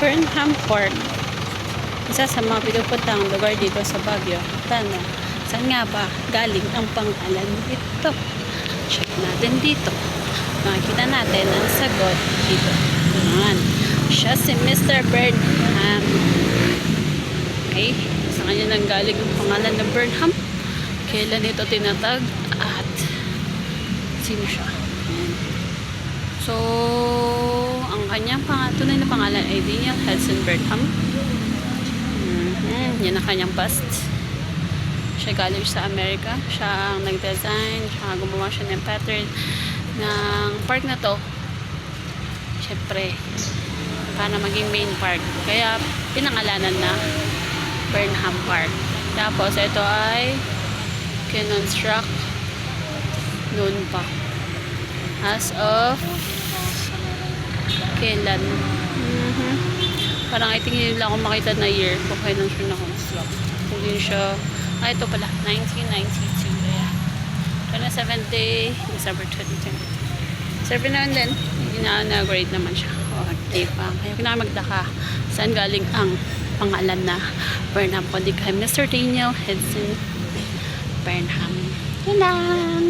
Burnham Park. Isa sa mga pinupuntang lugar dito sa Baguio. Tanong, saan nga ba galing ang pangalan dito? Check natin dito. Makikita natin ang sagot dito. Ayan. Siya si Mr. Burnham. Okay. Sa kanya nang galing ang pangalan ng Burnham. Kailan ito tinatag at sino siya? Ayan. So, ang kanyang tunay na pangalan ay Daniel Hudson Burnham. Yan ang kanyang bust. Siya galing sa Amerika. Siya ang nag-design. Siya gumawa siya ng pattern ng park na to. Siyempre, para maging main park. Kaya, pinangalanan na Burnham Park. Tapos, ito ay kinonstruct noon pa. As of kailan? Parang I think hindi lang ako makita na year kung kailan siya na-construct. Hindi siya, ito pala, 1992. Ayan. 27th day, December 2020. Survey naman din, ina-inaugurate naman siya. O, diba? Kaya kailangan magdaka saan galing ang pangalan na Burnham, kundi kay Mr. Daniel Hudson Burnham. Yan lang!